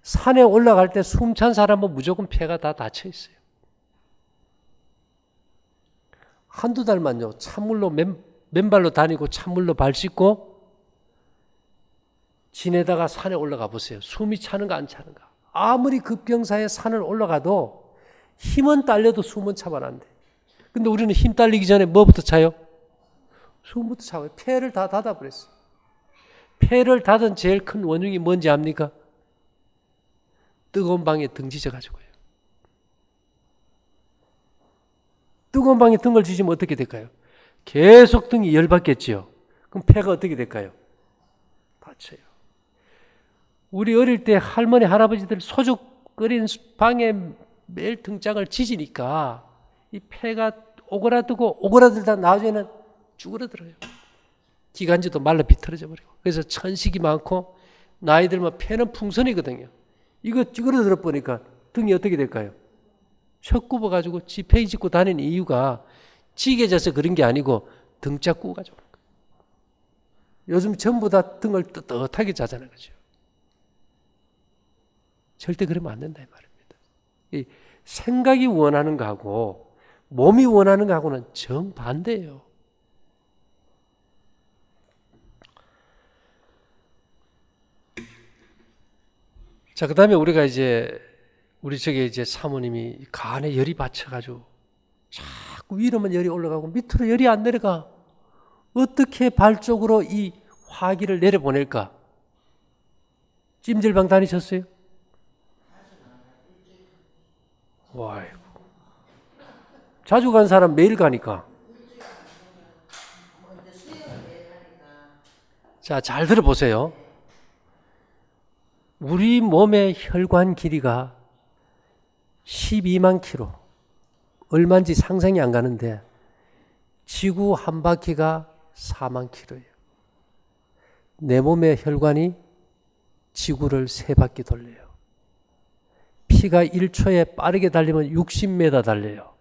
산에 올라갈 때 숨 찬 사람은 무조건 폐가 다 닫혀 있어요. 한두 달만요. 찬물로 맨발로 다니고 찬물로 발 씻고 지내다가 산에 올라가 보세요. 숨이 차는가 안 차는가. 아무리 급경사에 산을 올라가도 힘은 딸려도 숨은 차면 안 돼. 근데 우리는 힘 딸리기 전에 뭐부터 차요? 숨부터 차요. 폐를 다 닫아버렸어요. 폐를 닫은 제일 큰 원흉이 뭔지 압니까? 뜨거운 방에 등 지져가지고요. 뜨거운 방에 등을 지지면 어떻게 될까요? 계속 등이 열받겠지요. 그럼 폐가 어떻게 될까요? 다쳐요. 우리 어릴 때 할머니, 할아버지들 소죽 끓인 방에 매일 등장을 지지니까 이 폐가 오그라들고 오그라들다 나중에는 쭈그러들어요. 기관지도 말라 비틀어져 버리고. 그래서 천식이 많고 나이 들면 폐는 풍선이거든요. 이거 찌그러들어 보니까 등이 어떻게 될까요? 척 굽어가지고 지폐 짚고 다니는 이유가 지게 져서 그런 게 아니고 등짝 구워가지고. 요즘 전부 다 등을 떳떳하게 자잖아요. 그죠? 절대 그러면 안 된다 이 말입니다. 이 생각이 원하는 거하고 몸이 원하는 거하고는 정반대예요. 자, 그 다음에 우리가 우리 저게 사모님이 간에 열이 받쳐가지고 자꾸 위로만 열이 올라가고 밑으로 열이 안 내려가. 어떻게 발 쪽으로 이 화기를 내려보낼까? 찜질방 다니셨어요? 와이고. 자주 간 사람 매일 가니까. 자, 잘 들어보세요. 우리 몸의 혈관 길이가 12만 킬로. 얼마인지 상상이 안 가는데 지구 한 바퀴가 4만 킬로예요. 내 몸의 혈관이 지구를 3바퀴 돌려요. 피가 1초에 빠르게 달리면 60m 달려요.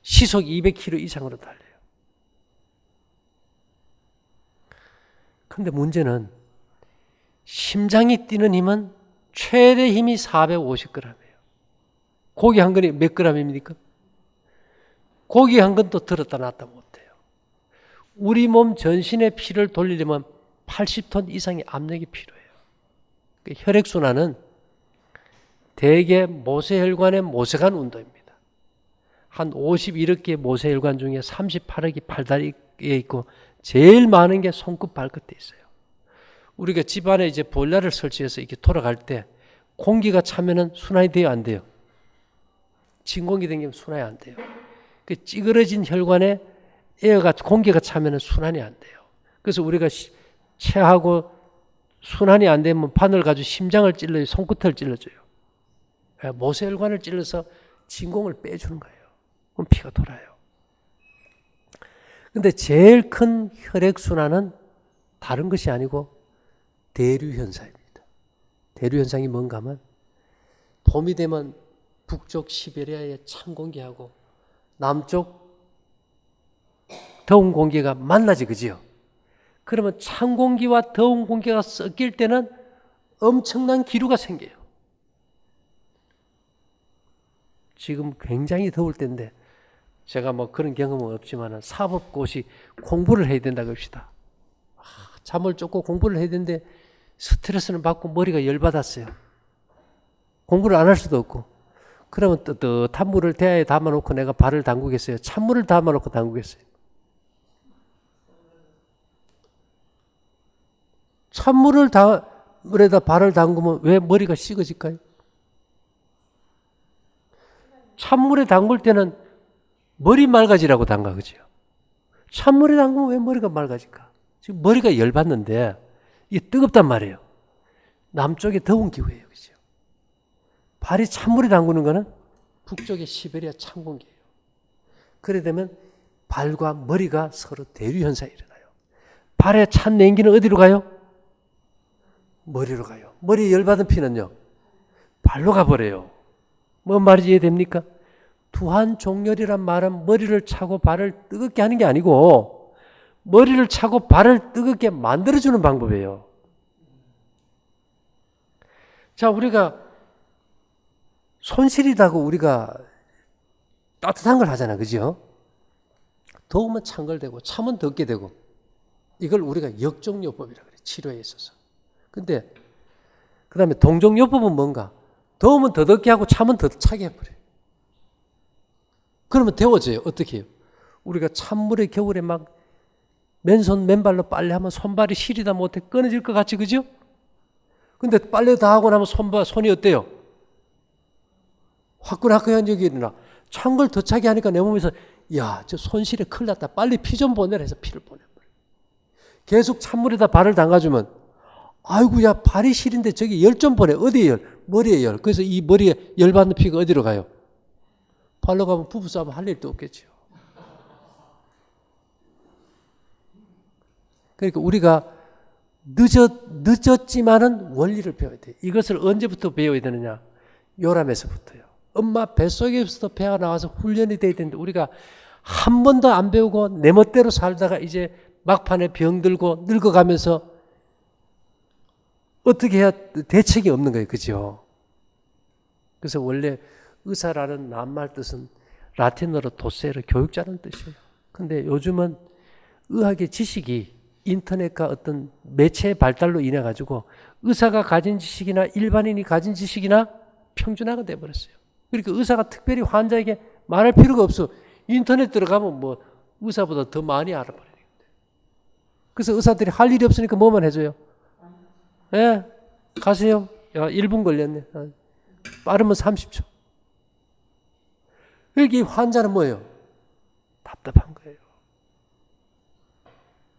시속 200km 이상으로 달려요. 근데 문제는 심장이 뛰는 힘은 최대 힘이 450g이에요. 고기 한 근이 몇 g입니까? 고기 한 근도 들었다 놨다 못해요. 우리 몸 전신의 피를 돌리려면 80톤 이상의 압력이 필요해요. 혈액순환은 대개 모세혈관의 모세관 운동입니다. 한 51억 개의 모세혈관 중에 38억이 팔다리에 있고 제일 많은 게 손끝 발끝에 있어요. 우리가 집안에 보일러를 설치해서 이렇게 돌아갈 때 공기가 차면은 순환이 돼요, 안 돼요? 진공기 생기면 순환이 안 돼요. 그 찌그러진 혈관에 공기가 차면은 순환이 안 돼요. 그래서 우리가 체하고 순환이 안 되면 바늘 가지고 심장을 찔러요, 손끝을 찔러줘요. 모세혈관을 찔러서 진공을 빼주는 거예요. 그럼 피가 돌아요. 근데 제일 큰 혈액순환은 다른 것이 아니고 대류현상입니다. 대류현상이 뭔가 하면 봄이 되면 북쪽 시베리아의 찬 공기하고 남쪽 더운 공기가 만나지, 그지요? 그러면 찬 공기와 더운 공기가 섞일 때는 엄청난 기류가 생겨요. 지금 굉장히 더울 때인데 제가 그런 경험은 없지만 사법고시 공부를 해야 된다고 합시다. 잠을 쫓고 공부를 해야 되는데 스트레스는 받고 머리가 열받았어요. 공부를 안 할 수도 없고. 그러면 뜨뜻한 물을 대야에 담아놓고 내가 발을 담그겠어요? 찬물을 담아놓고 담그겠어요? 물에다 발을 담그면 왜 머리가 식어질까요? 찬물에 담글 때는 머리 맑아지라고 담가, 그죠? 찬물에 담그면 왜 머리가 맑아질까? 지금 머리가 열받는데 이게 뜨겁단 말이에요. 남쪽에 더운 기후예요, 그죠? 발이 찬물에 담그는 거는 북쪽의 시베리아 찬 공기예요. 그래 되면 발과 머리가 서로 대류 현상이 일어나요. 발에 찬 냉기는 어디로 가요? 머리로 가요. 머리에 열받은 피는요, 발로 가버려요. 뭔 말인지 이해됩니까? 두한종렬이란 말은 머리를 차고 발을 뜨겁게 하는 게 아니고 머리를 차고 발을 뜨겁게 만들어주는 방법이에요. 자, 우리가 손실이라고 우리가 따뜻한 걸 하잖아, 그죠? 더우면 찬 걸 대고 차면 덥게 되고 이걸 우리가 역종요법이라고 그래요, 치료에 있어서. 근데 그 다음에 동종요법은 뭔가? 더우면 더 덥게 하고 차면 더 차게 해버려요. 그러면 데워져요. 어떻게 해요? 우리가 찬물에 겨울에 막 맨손 맨발로 빨래하면 손발이 시리다 못해 끊어질 것 같지, 그죠? 근데 빨래 다 하고 나면 손이 어때요? 화끈화끈한 적이 일어나. 찬 걸 더 차게 하니까 내 몸에서 야, 저 손실에 큰일 났다. 빨리 피 좀 보내라 해서 피를 보내버려요. 계속 찬물에다 발을 담가주면 아이고, 야, 발이 시린데 저기 열 좀 보내. 어디에 열? 머리에 열. 그래서 이 머리에 열받는 피가 어디로 가요? 발로 가면 부부싸움 할 일도 없겠죠. 그러니까 우리가 늦었지만은 원리를 배워야 돼요. 이것을 언제부터 배워야 되느냐? 요람에서부터요. 엄마 뱃속에서부터 배가 나와서 훈련이 돼야 되는데 우리가 한 번도 안 배우고 내 멋대로 살다가 이제 막판에 병들고 늙어가면서 어떻게 해야 대책이 없는 거예요. 그죠? 그래서 원래 의사라는 낱말 뜻은 라틴어로 도세르, 교육자라는 뜻이에요. 근데 요즘은 의학의 지식이 인터넷과 어떤 매체의 발달로 인해 가지고 의사가 가진 지식이나 일반인이 가진 지식이나 평준화가 돼버렸어요. 그러니까 의사가 특별히 환자에게 말할 필요가 없어. 인터넷 들어가면 뭐 의사보다 더 많이 알아버려요. 그래서 의사들이 할 일이 없으니까 뭐만 해줘요? 예, 가세요. 야, 1분 걸렸네. 빠르면 30초. 여기 환자는 뭐예요? 답답한 거예요.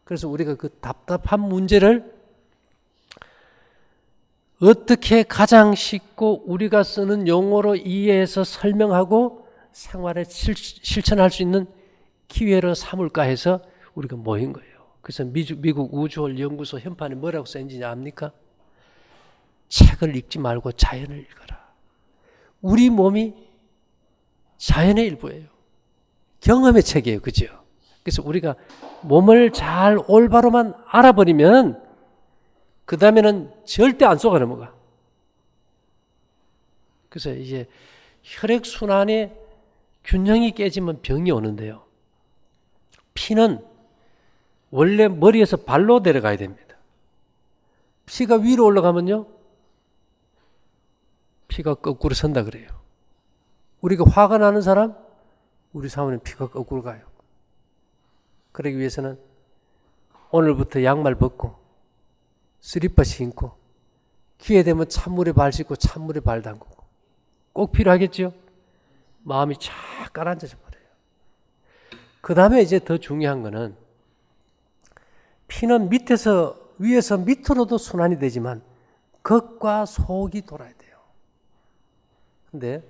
그래서 우리가 그 답답한 문제를 어떻게 가장 쉽고 우리가 쓰는 용어로 이해해서 설명하고 생활에 실천할 수 있는 기회로 삼을까 해서 우리가 모인 거예요. 그래서 미국 우주홀 연구소 현판에 뭐라고 써있는지 압니까? 책을 읽지 말고 자연을 읽어라. 우리 몸이 자연의 일부예요. 경험의 책이에요. 그죠? 그래서 우리가 몸을 잘 올바로만 알아버리면 그 다음에는 절대 안 속아 넘어가. 그래서 이제 혈액순환의 균형이 깨지면 병이 오는데요. 피는 원래 머리에서 발로 내려가야 됩니다. 피가 위로 올라가면요. 피가 거꾸로 선다 그래요. 우리가 화가 나는 사람, 우리 사모님 피가 거꾸로 가요. 그러기 위해서는 오늘부터 양말 벗고 슬리퍼 신고 기회 되면 찬물에 발 씻고 찬물에 발 담그고 꼭 필요하겠죠? 마음이 착 가라앉아져 버려요. 그 다음에 이제 더 중요한 거는 피는 밑에서 위에서 밑으로도 순환이 되지만 겉과 속이 돌아야 돼요. 근데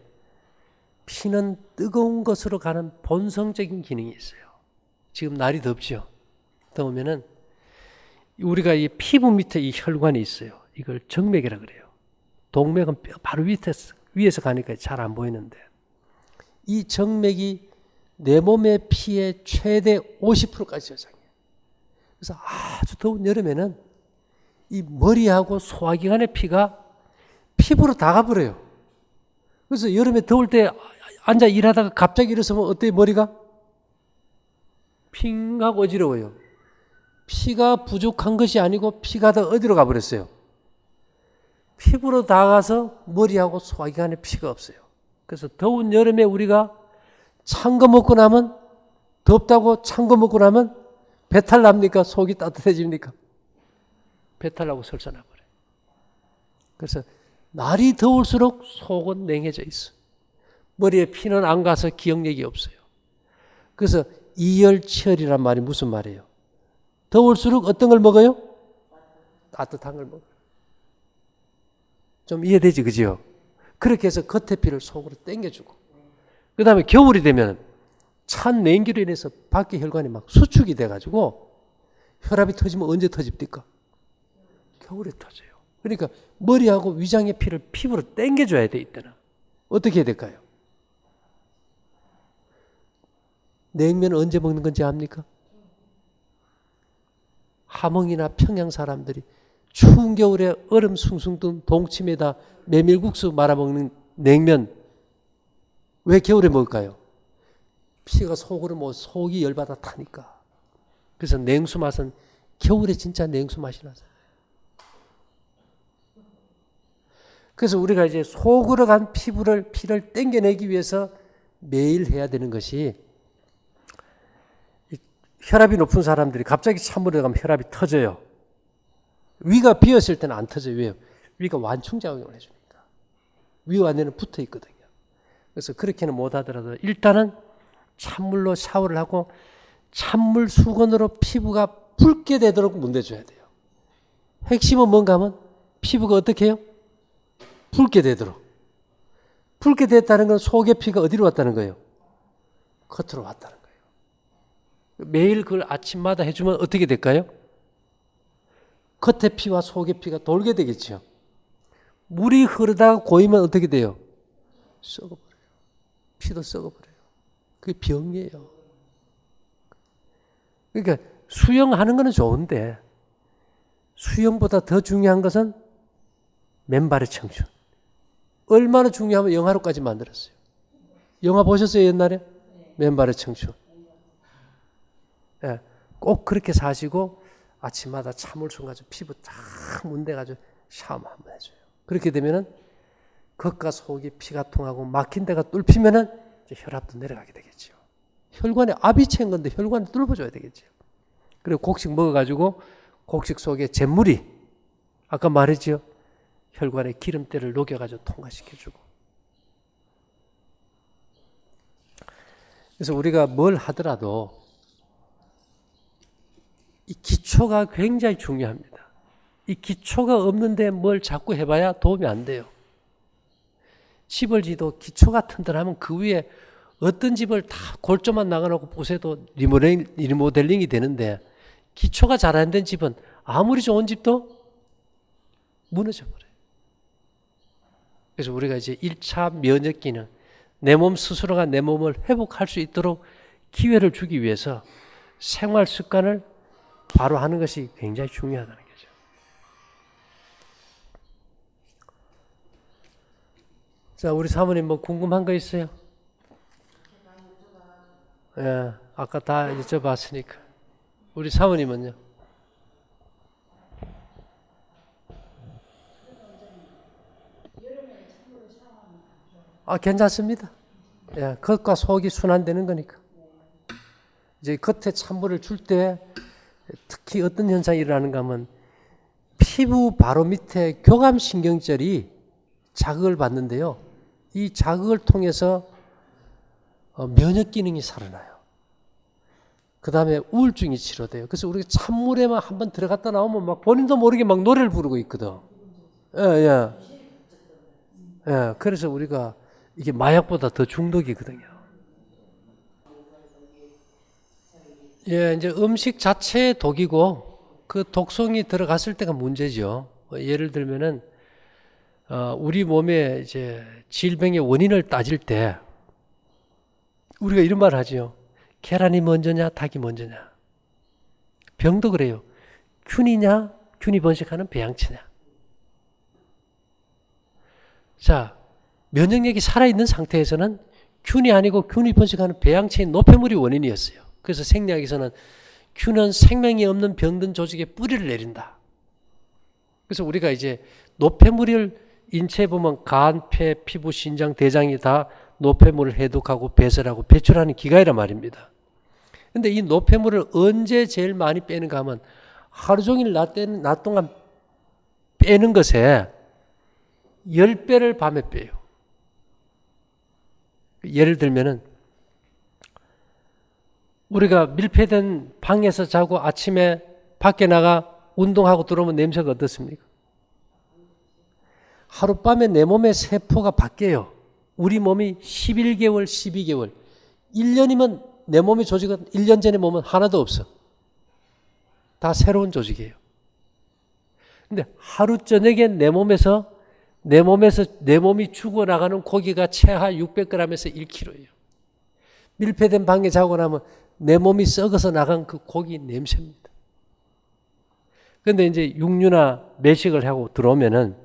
피는 뜨거운 것으로 가는 본성적인 기능이 있어요. 지금 날이 덥죠? 더우면은 우리가 이 피부 밑에 이 혈관이 있어요. 이걸 정맥이라 그래요. 동맥은 뼈 바로 위에서 가니까 잘 안 보이는데 이 정맥이 내 몸의 피의 최대 50%까지 저장해요. 그래서 아주 더운 여름에는 이 머리하고 소화기관의 피가 피부로 다 가버려요. 그래서 여름에 더울 때 앉아 일하다가 갑자기 일어서면 어때요? 머리가? 핑 하고 어지러워요. 피가 부족한 것이 아니고 피가 더 어디로 가버렸어요? 피부로 다 가서 머리하고 소화기관에 피가 없어요. 그래서 더운 여름에 우리가 찬 거 먹고 나면 덥다고 찬 거 먹고 나면 배탈 납니까? 속이 따뜻해집니까? 배탈 나고 설사 나버려요. 그래서 날이 더울수록 속은 냉해져 있어. 머리에 피는 안 가서 기억력이 없어요. 그래서 이열치열이란 말이 무슨 말이에요? 더울수록 어떤 걸 먹어요? 따뜻한 걸 먹어요. 좀 이해되지, 그지요? 그렇게 해서 겉에 피를 속으로 당겨주고 그 다음에 겨울이 되면 찬 냉기로 인해서 밖에 혈관이 막 수축이 돼가지고 혈압이 터지면 언제 터집니까? 겨울에 터져요. 그러니까 머리하고 위장의 피를 피부로 당겨줘야 돼, 이때는. 어떻게 해야 될까요? 냉면 언제 먹는 건지 압니까? 함흥이나 평양 사람들이 추운 겨울에 얼음 숭숭 뜬 동치미에다 메밀국수 말아먹는 냉면 왜 겨울에 먹을까요? 피가 속으로 뭐 속이 열받아 타니까. 그래서 냉수 맛은 겨울에 진짜 냉수 맛이 나잖아요. 그래서 우리가 이제 속으로 간 피를 땡겨내기 위해서 매일 해야 되는 것이 혈압이 높은 사람들이 갑자기 찬물에 가면 혈압이 터져요. 위가 비었을 때는 안 터져요. 왜요? 위가 완충작용을 해주니까. 위와 안에는 붙어 있거든요. 그래서 그렇게는 못하더라도 일단은 찬물로 샤워를 하고 찬물 수건으로 피부가 붉게 되도록 문대줘야 돼요. 핵심은 뭔가 하면 피부가 어떻게 해요? 붉게 되도록. 붉게 됐다는 건 속의 피가 어디로 왔다는 거예요? 겉으로 왔다는 거예요. 매일 그걸 아침마다 해주면 어떻게 될까요? 겉의 피와 속의 피가 돌게 되겠죠. 물이 흐르다가 고이면 어떻게 돼요? 썩어버려요. 피도 썩어버려요. 그게 병이에요. 그러니까 수영하는 거는 좋은데 수영보다 더 중요한 것은 맨발의 청춘. 얼마나 중요하면 영화로까지 만들었어요. 영화 보셨어요 옛날에? 맨발의 청춘. 예, 꼭 그렇게 사시고 아침마다 찬물총 가지고 피부 딱 문대가지고 샤워 한번 해줘요. 그렇게 되면은 겉과 속이 피가 통하고 막힌 데가 뚫히면은 이제 혈압도 내려가게 되겠죠. 혈관에 압이 찬 건데 혈관을 뚫어줘야 되겠죠. 그리고 곡식 먹어가지고 곡식 속에 잿물이 아까 말했죠. 혈관에 기름때를 녹여가지고 통과시켜주고. 그래서 우리가 뭘 하더라도 이 기초가 굉장히 중요합니다. 이 기초가 없는데 뭘 자꾸 해봐야 도움이 안 돼요. 집을 지도 기초가 튼튼하면 그 위에 어떤 집을 다 골조만 나가놓고 부숴도 리모델링이 되는데 기초가 잘 안 된 집은 아무리 좋은 집도 무너져 버려요. 그래서 우리가 이제 1차 면역 기능, 내 몸 스스로가 내 몸을 회복할 수 있도록 기회를 주기 위해서 생활 습관을 바로 하는 것이 굉장히 중요하다는 거죠. 자, 우리 사모님 뭐 궁금한 거 있어요? 예, 아까 다 여쭤봤으니까. 우리 사모님은요? 괜찮습니다. 예, 겉과 속이 순환되는 거니까. 이제 겉에 찬물을 줄 때 특히 어떤 현상이 일어나는가 하면 피부 바로 밑에 교감신경절이 자극을 받는데요. 이 자극을 통해서 면역 기능이 살아나요. 그 다음에 우울증이 치료돼요. 그래서 우리가 찬물에만 한번 들어갔다 나오면 막 본인도 모르게 막 노래를 부르고 있거든. 예, 예. 예, 그래서 우리가 이게 마약보다 더 중독이거든요. 예, 이제 음식 자체의 독이고 그 독성이 들어갔을 때가 문제죠. 예를 들면은 우리 몸에 이제 질병의 원인을 따질 때 우리가 이런 말을 하죠. 계란이 먼저냐, 닭이 먼저냐. 병도 그래요. 균이냐, 균이 번식하는 배양치냐. 자, 면역력이 살아있는 상태에서는 균이 아니고 균이 번식하는 배양체인 노폐물이 원인이었어요. 그래서 생리학에서는 균은 생명이 없는 병든 조직에 뿌리를 내린다. 그래서 우리가 이제 노폐물을 인체에 보면 간, 폐, 피부, 신장, 대장이 다 노폐물을 해독하고 배설하고 배출하는 기관이란 말입니다. 근데 이 노폐물을 언제 제일 많이 빼는가 하면 하루 종일 낮 동안 빼는 것에 10배를 밤에 빼요. 예를 들면은 우리가 밀폐된 방에서 자고 아침에 밖에 나가 운동하고 들어오면 냄새가 어떻습니까? 하룻밤에 내 몸의 세포가 바뀌어요. 우리 몸이 11개월, 12개월, 1년이면 내 몸의 조직은 1년 전에 몸은 하나도 없어. 다 새로운 조직이에요. 근데 하루 저녁에 내 몸이 죽어나가는 고기가 최하 600g에서 1kg예요. 밀폐된 방에 자고 나면 내 몸이 썩어서 나간 그 고기 냄새입니다. 그런데 이제 육류나 매식을 하고 들어오면은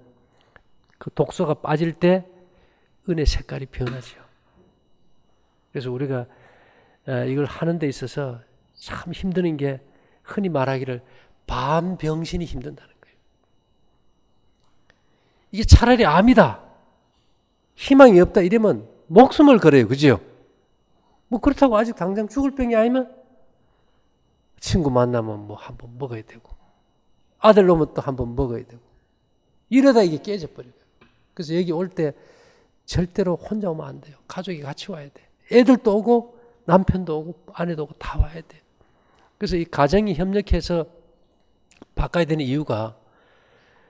그 독소가 빠질 때 은의 색깔이 변하죠. 그래서 우리가 이걸 하는 데 있어서 참 힘드는 게 흔히 말하기를 반병신이 힘든다는 거예요. 이게 차라리 암이다, 희망이 없다 이러면 목숨을 걸어요. 그죠? 뭐 그렇다고 아직 당장 죽을 병이 아니면 친구 만나면 뭐 한번 먹어야 되고 아들 놈은 또 한번 먹어야 되고 이러다 이게 깨져버려요. 그래서 여기 올 때 절대로 혼자 오면 안 돼요. 가족이 같이 와야 돼. 애들도 오고 남편도 오고 아내도 오고 다 와야 돼. 그래서 이 가정이 협력해서 바꿔야 되는 이유가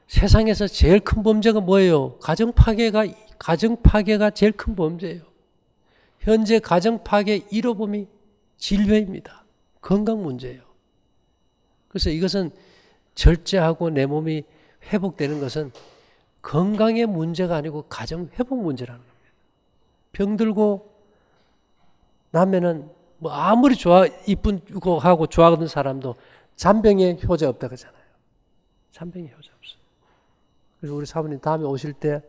세상에서 제일 큰 범죄가 뭐예요? 가정 파괴가 제일 큰 범죄예요. 현재 가정 파괴 1호 범위 질병입니다. 건강 문제예요. 그래서 이것은 절제하고 내 몸이 회복되는 것은 건강의 문제가 아니고 가정 회복 문제라는 겁니다. 병들고 나면은 뭐 아무리 이쁘고 하고 좋아하는 사람도 잔병에 효자 없다 그러잖아요. 잔병에 효자 없어. 그래서 우리 사모님 다음에 오실 때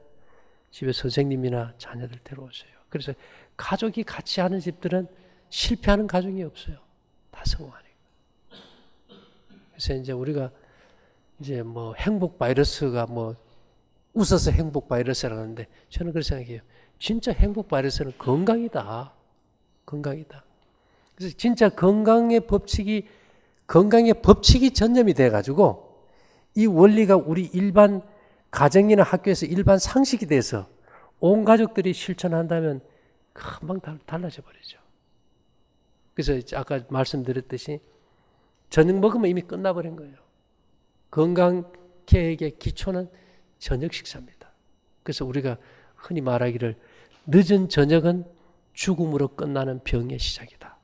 집에 선생님이나 자녀들 데려오세요. 그래서 가족이 같이 하는 집들은 실패하는 가정이 없어요. 다 성공하니까. 그래서 이제 우리가 이제 뭐 행복 바이러스가 뭐 웃어서 행복 바이러스라는데 저는 그렇게 생각해요. 진짜 행복 바이러스는 건강이다. 건강이다. 그래서 진짜 건강의 법칙이 전념이 돼가지고 이 원리가 우리 일반 가정이나 학교에서 일반 상식이 돼서 온 가족들이 실천한다면 금방 달라져 버리죠. 그래서 아까 말씀드렸듯이 저녁 먹으면 이미 끝나버린 거예요. 건강 계획의 기초는 저녁 식사입니다. 그래서 우리가 흔히 말하기를 늦은 저녁은 죽음으로 끝나는 병의 시작이다.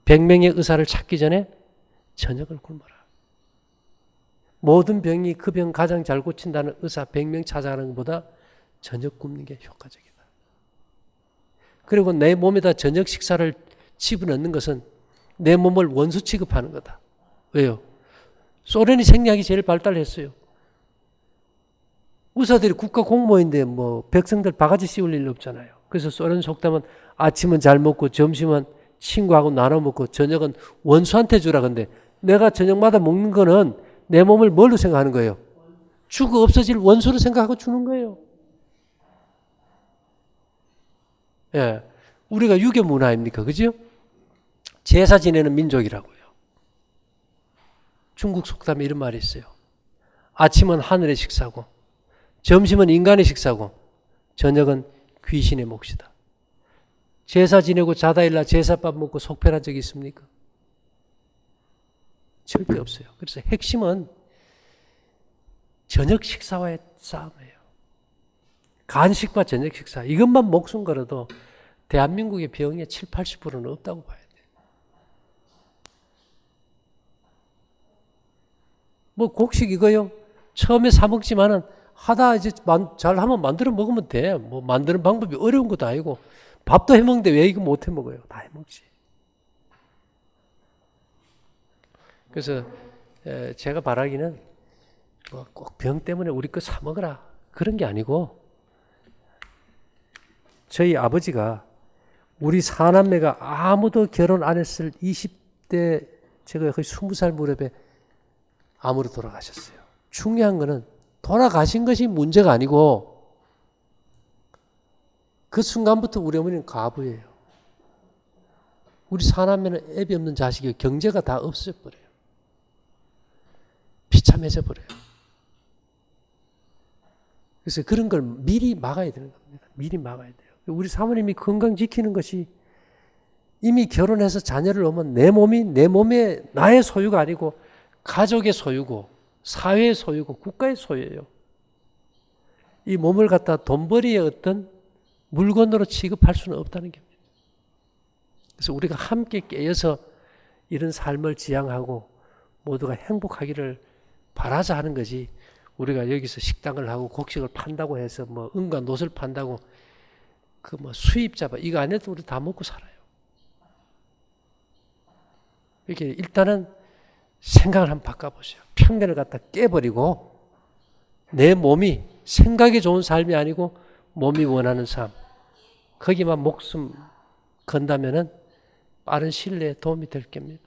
100명의 의사를 찾기 전에 저녁을 굶어라. 모든 병이 그 병 가장 잘 고친다는 의사 100명 찾아가는 것보다 저녁 굶는 게 효과적이다. 그리고 내 몸에다 저녁 식사를 집어넣는 것은 내 몸을 원수 취급하는 거다. 왜요? 소련이 생리학이 제일 발달했어요. 의사들이 국가 공무원인데 뭐 백성들 바가지 씌울 일 없잖아요. 그래서 소련 속담은 아침은 잘 먹고 점심은 친구하고 나눠 먹고 저녁은 원수한테 주라. 근데 내가 저녁마다 먹는 거는 내 몸을 뭘로 생각하는 거예요? 죽어 없어질 원수로 생각하고 주는 거예요. 예, 우리가 유교 문화입니까? 그죠? 제사 지내는 민족이라고요. 중국 속담에 이런 말이 있어요. 아침은 하늘의 식사고 점심은 인간의 식사고 저녁은 귀신의 몫이다. 제사 지내고 자다 일어나 제사밥 먹고 속편한 적이 있습니까? 절대 없어요. 그래서 핵심은 저녁 식사와의 싸움이에요. 간식과 저녁 식사. 이것만 목숨 걸어도 대한민국의 병의 7, 80%는 없다고 봐야 돼요. 뭐 곡식 이거요. 처음에 사 먹지만은 하다 이제 잘하면 만들어 먹으면 돼. 뭐 만드는 방법이 어려운 것도 아니고 밥도 해 먹는데 왜 이거 못 해 먹어요? 다 해 먹지. 그래서 제가 바라기는 뭐 꼭 병 때문에 우리 거 사 먹으라 그런 게 아니고 저희 아버지가 우리 사남매가 아무도 결혼 안 했을 20대 제가 거의 20살 무렵에 암으로 돌아가셨어요. 중요한 거는 돌아가신 것이 문제가 아니고 그 순간부터 우리 어머니는 과부예요. 우리 사남매는 애비 없는 자식이고 경제가 다 없어져 버려요. 비참해져 버려요. 그래서 그런 걸 미리 막아야 되는 겁니다. 미리 막아야 돼요. 우리 사모님이 건강 지키는 것이 이미 결혼해서 자녀를 낳으면 내 몸에 나의 소유가 아니고 가족의 소유고 사회의 소유고 국가의 소유예요. 이 몸을 갖다 돈벌이의 어떤 물건으로 취급할 수는 없다는 겁니다. 그래서 우리가 함께 깨어서 이런 삶을 지향하고 모두가 행복하기를 바라자 하는 거지. 우리가 여기서 식당을 하고 곡식을 판다고 해서 뭐 은과 놋을 판다고 그 뭐 수입자 이거 안 해도 우리 다 먹고 살아요. 이렇게 일단은 생각을 한번 바꿔보세요. 편견을 갖다 깨버리고 내 몸이 생각이 좋은 삶이 아니고 몸이 원하는 삶 거기만 목숨 건다면은 빠른 시일 내에 도움이 될 겁니다.